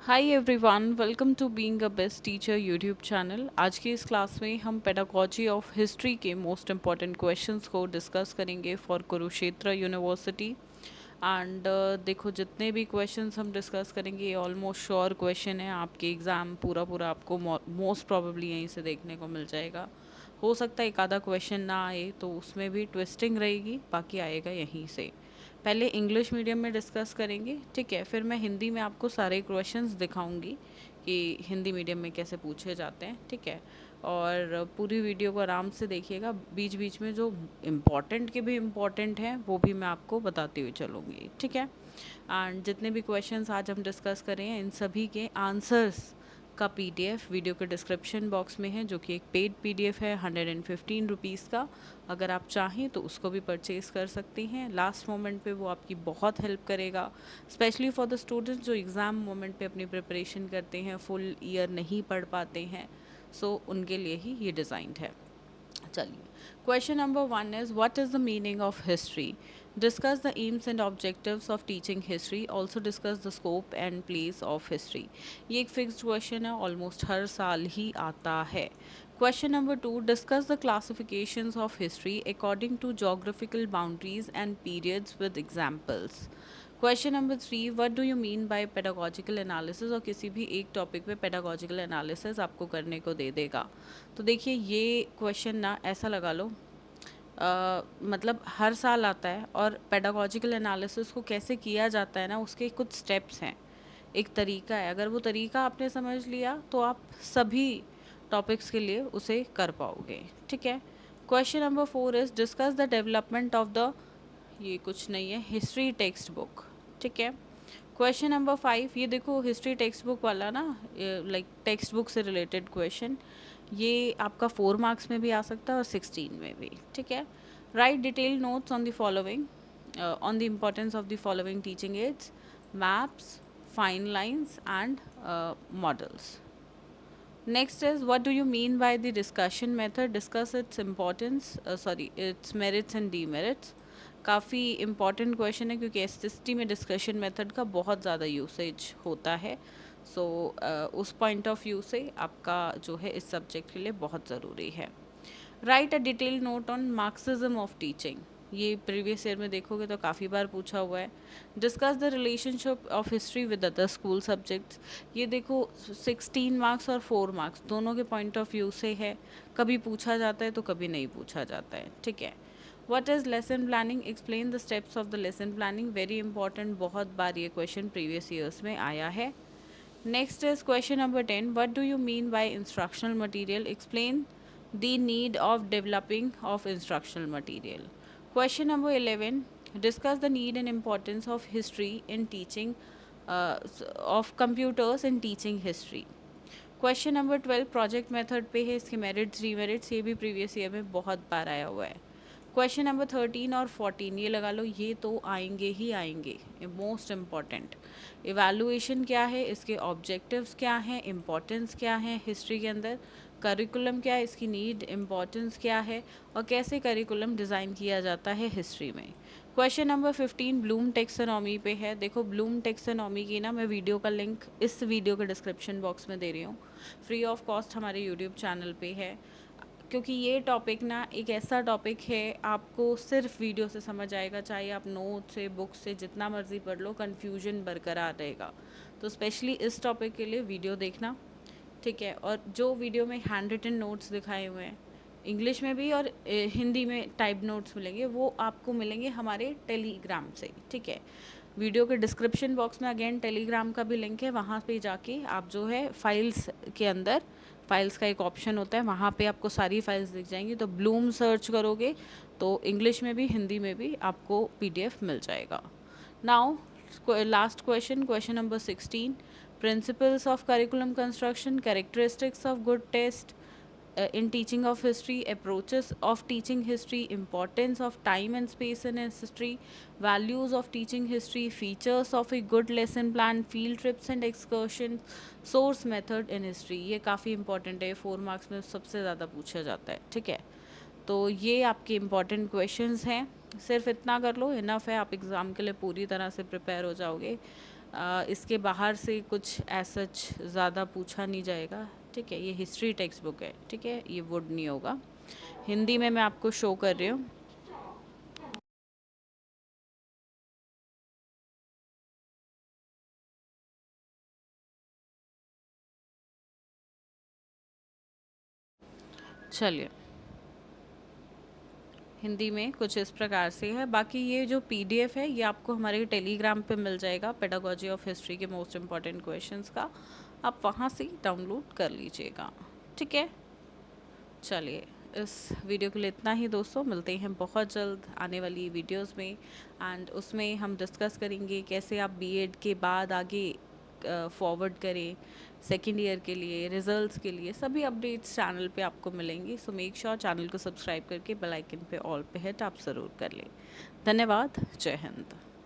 Hi everyone, welcome to being a best teacher YouTube channel. आज की इस class में हम पेडागोजी ऑफ हिस्ट्री के मोस्ट इम्पॉर्टेंट क्वेश्चंस को डिस्कस करेंगे फॉर कुरुक्षेत्र यूनिवर्सिटी। एंड देखो, जितने भी क्वेश्चंस हम डिस्कस करेंगे ये ऑलमोस्ट श्योर क्वेश्चन है। आपके एग्ज़ाम पूरा पूरा आपको मोस्ट प्रोबेबली यहीं से देखने को मिल जाएगा। हो सकता है एक आधा क्वेश्चन ना आए तो उसमें भी ट्विस्टिंग रहेगी, बाकी आएगा यहीं से। पहले इंग्लिश मीडियम में डिस्कस करेंगे, ठीक है। फिर मैं हिंदी में आपको सारे क्वेश्चंस दिखाऊंगी कि हिंदी मीडियम में कैसे पूछे जाते हैं, ठीक है। और पूरी वीडियो को आराम से देखिएगा, बीच बीच में जो इम्पोर्टेंट के भी इम्पोर्टेंट हैं वो भी मैं आपको बताती हुई चलूँगी, ठीक है। एंड जितने भी क्वेश्चंस आज हम डिस्कस कर रहे हैं इन सभी के आंसर्स का पीडीएफ वीडियो के डिस्क्रिप्शन बॉक्स में है, जो कि एक पेड पीडीएफ है 115 रुपीज़ का। अगर आप चाहें तो उसको भी परचेज़ कर सकती हैं। लास्ट मोमेंट पे वो आपकी बहुत हेल्प करेगा, स्पेशली फॉर द स्टूडेंट्स जो एग्ज़ाम मोमेंट पे अपनी प्रिपरेशन करते हैं, फुल ईयर नहीं पढ़ पाते हैं। सो उनके लिए ही ये डिज़ाइंड है। चलिए, question number 1 is what is the meaning of history. Discuss the aims and objectives of teaching history, also discuss the scope and place of history. ये एक फिक्स्ड क्वेश्चन है, ऑलमोस्ट हर साल ही आता है। Question number 2, discuss the classifications of history according to geographical boundaries and periods with examples. Question number 3, what do you mean by pedagogical analysis. और किसी भी एक टॉपिक पे पेडागोजिकल एनालिसिस आपको करने को दे देगा। तो देखिए, ये क्वेश्चन ना ऐसा लगा लो, मतलब हर साल आता है। और पेडागोजिकल एनालिसिस को कैसे किया जाता है ना, उसके कुछ स्टेप्स हैं, एक तरीका है। अगर वो तरीका आपने समझ लिया तो आप सभी टॉपिक्स के लिए उसे कर पाओगे, ठीक है। Question number 4 is discuss the development of the, ये कुछ नहीं है, हिस्ट्री टेक्स्ट बुक, ठीक है। क्वेश्चन नंबर 5, ये देखो हिस्ट्री टेक्स्ट बुक वाला ना, लाइक टेक्स्ट बुक से रिलेटेड क्वेश्चन, ये आपका 4 मार्क्स में भी आ सकता है और 16 में भी, ठीक है। Right detail notes on the following, on the importance of the following teaching ads, maps, fine lines and models. Next is what do you mean by the discussion method? Discuss its importance, its merits and demerits. काफ़ी important question है क्योंकि SST में discussion method का बहुत ज़्यादा usage होता है। सो उस पॉइंट ऑफ व्यू से आपका जो है इस सब्जेक्ट के लिए बहुत ज़रूरी है। Right a detail note on Marxism of teaching, ये प्रीवियस ईयर में देखोगे तो काफ़ी बार पूछा हुआ है। Discuss the relationship of history with other school subjects, ये देखो 16 मार्क्स और 4 मार्क्स दोनों के पॉइंट ऑफ व्यू से है, कभी पूछा जाता है तो कभी नहीं पूछा जाता है, ठीक है। What is lesson planning, explain the steps of the lesson planning, very important, बहुत बार ये क्वेश्चन प्रीवियस ईयर्स में आया है। Next is question number 10. What do you mean by instructional material? Explain the need of developing of instructional material. Question number 11. Discuss the need and importance of history in teaching, of computers in teaching history. Question number 12 project method पे है, इसके merits demerits, ये भी previous year में बहुत बार आया हुआ है। क्वेश्चन नंबर 13 और 14 ये लगा लो, ये तो आएंगे ही आएंगे, मोस्ट इम्पॉर्टेंट। इवैल्यूएशन क्या है, इसके ऑब्जेक्टिव्स क्या हैं, इम्पोर्टेंस क्या है हिस्ट्री के अंदर, करिकुलम क्या है, इसकी नीड इम्पोर्टेंस क्या है, और कैसे करिकुलम डिज़ाइन किया जाता है हिस्ट्री में। क्वेश्चन नंबर 15 ब्लूम टेक्सोनॉमी पे है। देखो, ब्लूम टेक्सोनॉमी की ना मैं वीडियो का लिंक इस वीडियो के डिस्क्रिप्शन बॉक्स में दे रही हूँ, फ्री ऑफ कॉस्ट हमारे यूट्यूब चैनल पे है। क्योंकि ये टॉपिक ना एक ऐसा टॉपिक है, आपको सिर्फ वीडियो से समझ आएगा, चाहे आप नोट से, बुक से जितना मर्जी पढ़ लो, कन्फ्यूजन बरकरार रहेगा। तो स्पेशली इस टॉपिक के लिए वीडियो देखना, ठीक है। और जो वीडियो में हैंड रिटन नोट्स दिखाए हुए हैं, इंग्लिश में भी और हिंदी में टाइप नोट्स मिलेंगे, वो आपको मिलेंगे हमारे टेलीग्राम से, ठीक है। वीडियो के डिस्क्रिप्शन बॉक्स में अगेन टेलीग्राम का भी लिंक है, वहाँ पे जाके आप जो है फाइल्स के अंदर, फाइल्स का एक ऑप्शन होता है, वहाँ पे आपको सारी फाइल्स दिख जाएंगी। तो ब्लूम सर्च करोगे तो इंग्लिश में भी हिंदी में भी आपको पीडीएफ मिल जाएगा। Now last question, question number 16, principles of curriculum construction, characteristics of good test in teaching of history, approaches of teaching history, importance of time and space in history, values of teaching history, features of a good lesson plan, field trips and excursions, source method in history। ये काफ़ी important है, 4 marks में सबसे ज़्यादा पूछा जाता है, ठीक है। तो ये आपके इम्पॉर्टेंट क्वेश्चंस हैं, सिर्फ इतना कर लो, इनफ है, आप एग्ज़ाम के लिए पूरी तरह से प्रिपेयर हो जाओगे। इसके बाहर से कुछ ऐसा ज़्यादा पूछा नहीं जाएगा, ठीक है। ये हिस्ट्री टेक्स्ट बुक है, ठीक है, ये वुड नहीं होगा। हिंदी में मैं आपको शो कर रही हूँ। चलिए, हिंदी में कुछ इस प्रकार से है। बाकी ये जो पीडीएफ है ये आपको हमारे टेलीग्राम पे मिल जाएगा, पेडागोजी ऑफ हिस्ट्री के मोस्ट इम्पॉर्टेंट क्वेश्चंस का। आप वहाँ से डाउनलोड कर लीजिएगा, ठीक है। चलिए, इस वीडियो के लिए इतना ही दोस्तों। मिलते हैं बहुत जल्द आने वाली वीडियोस में, एंड उसमें हम डिस्कस करेंगे कैसे आप बीएड के बाद आगे फॉरवर्ड करें सेकेंड ईयर के लिए, रिजल्ट्स के लिए। सभी अपडेट्स चैनल पे आपको मिलेंगी। सो मेक श्योर चैनल को सब्सक्राइब करके बेल आइकन पे ऑल पे हिट आप ज़रूर कर लें। धन्यवाद। जय हिंद।